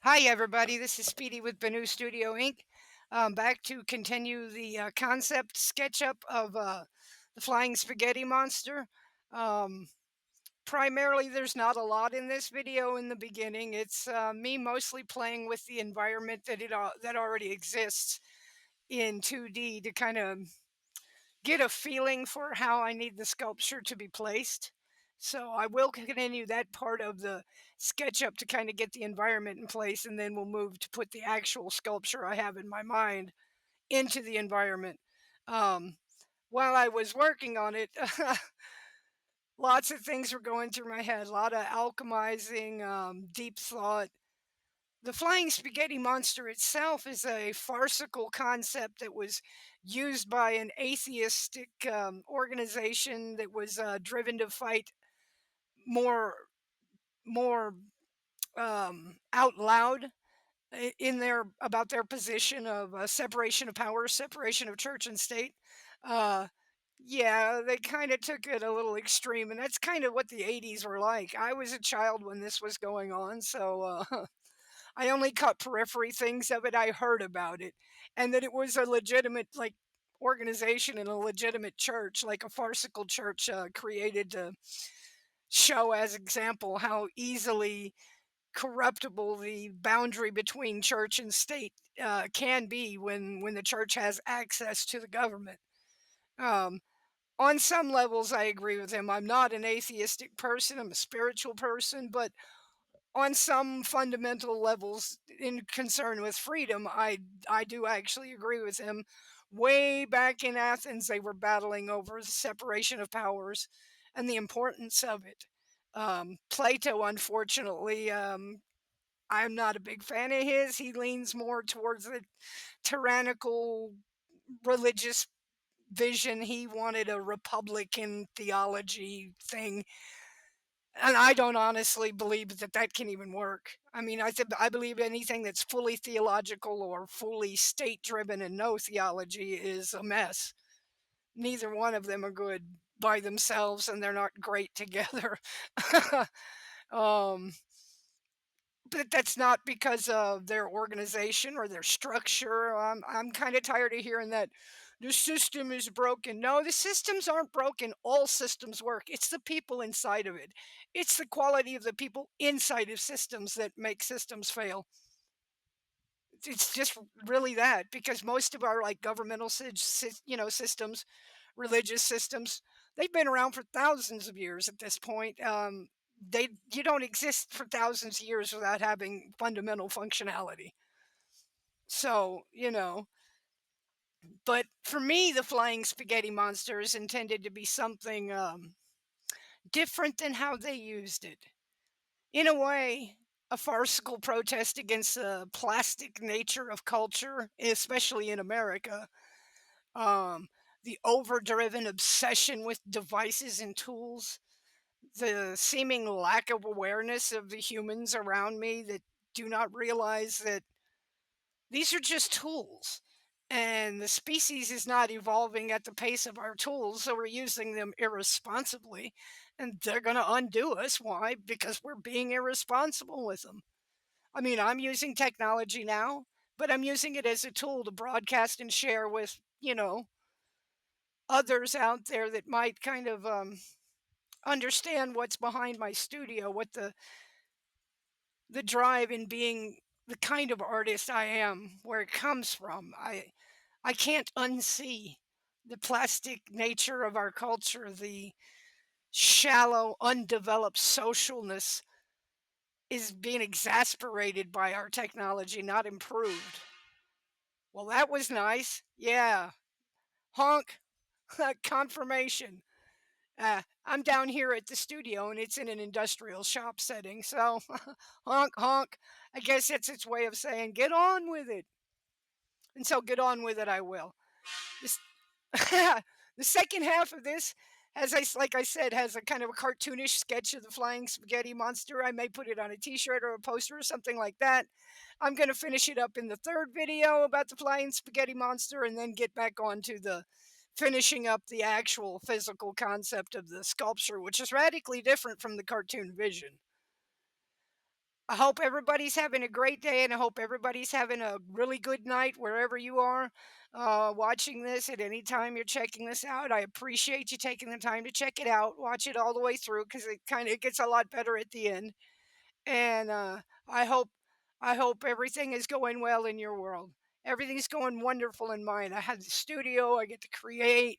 Hi, everybody. This is Speedy with Banu Studio Inc. Back to continue the concept sketch up of the flying spaghetti monster. Um, Primarily, there's not a lot in this video in the beginning. It's me mostly playing with the environment that already exists in 2D to kind of get a feeling for how I need the sculpture to be placed. So I will continue that part of the SketchUp to kind of get the environment in place, and then we'll move to put the actual sculpture I have in my mind into the environment. Um, while I was working on it, lots of things were going through my head, a lot of alchemizing, deep thought. The flying spaghetti monster itself is a farcical concept that was used by an atheistic organization that was driven to fight more more out loud in their about their position of separation of powers, separation of church and state. Uh, yeah, they kind of took it a little extreme, and that's kind of what the '80s were like. I was a child when this was going on, so I only caught periphery things of it. I heard about it, and that it was a legitimate, like, organization and a legitimate church, like a farcical church, created to show as example how easily corruptible the boundary between church and state, can be when the church has access to the government. Um, on some levels, I agree with him. I'm not an atheistic person, I'm a spiritual person, but on some fundamental levels in concern with freedom, I do actually agree with him. Way back in Athens, they were battling over the separation of powers and the importance of it. Plato, unfortunately, I'm not a big fan of his. He leans more towards the tyrannical religious vision. He wanted a republican theology thing, and I don't honestly believe that that can even work. I mean, I believe anything that's fully theological or fully state driven and no theology is a mess. Neither one of them are good by themselves, and they're not great together. um, but that's not because of their organization or their structure. I'm kind of tired of hearing that the system is broken. No, the systems aren't broken. All systems work. It's the people inside of it. It's the quality of the people inside of systems that make systems fail. It's just really that, because most of our, like, governmental systems, religious systems, they've been around for thousands of years at this point. They You don't exist for thousands of years without having fundamental functionality. So, but for me, the flying spaghetti monster is intended to be something different than how they used it. In a way, a farcical protest against the plastic nature of culture, especially in America. Um, the overdriven obsession with devices and tools, the seeming lack of awareness of the humans around me that do not realize that these are just tools. And the species is not evolving at the pace of our tools, so we're using them irresponsibly. And they're going to undo us. Why? Because we're being irresponsible with them. I mean, I'm using technology now, but I'm using it as a tool to broadcast and share with, others out there that might kind of understand what's behind my studio, what the drive in being the kind of artist I am, where it comes from. I can't unsee the plastic nature of our culture, the shallow, undeveloped socialness is being exasperated by our technology, not improved. Well, that was nice. Yeah. Honk. Confirmation. I'm down here at the studio and it's in an industrial shop setting, so honk, honk. I guess that's its way of saying get on with it. And so get on with it, I will. This, the second half of this, like I said, has a kind of a cartoonish sketch of the flying spaghetti monster. I may put it on a t-shirt or a poster or something like that. I'm going to finish it up in the third video about the flying spaghetti monster and then get back on to the finishing up the actual physical concept of the sculpture, which is radically different from the cartoon vision. I hope everybody's having a great day, and I hope everybody's having a really good night wherever you are watching this at any time you're checking this out. I appreciate you taking the time to check it out, watch it all the way through because it kind of gets a lot better at the end. And I hope I hope everything is going well in your world. Everything's going wonderful in mine. I have the studio, I get to create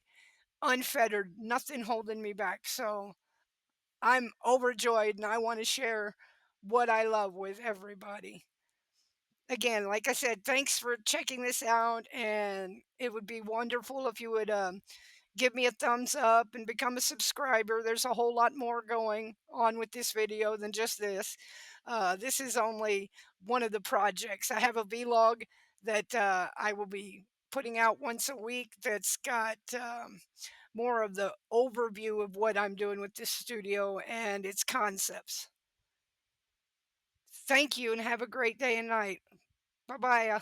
unfettered, nothing holding me back. So I'm overjoyed and I want to share what I love with everybody. Again, like I said, thanks for checking this out. And it would be wonderful if you would give me a thumbs up and become a subscriber. There's a whole lot more going on with this video than just this. This is only one of the projects. I have a vlog that I will be putting out once a week that's got more of the overview of what I'm doing with this studio and its concepts. Thank you and have a great day and night. Bye bye.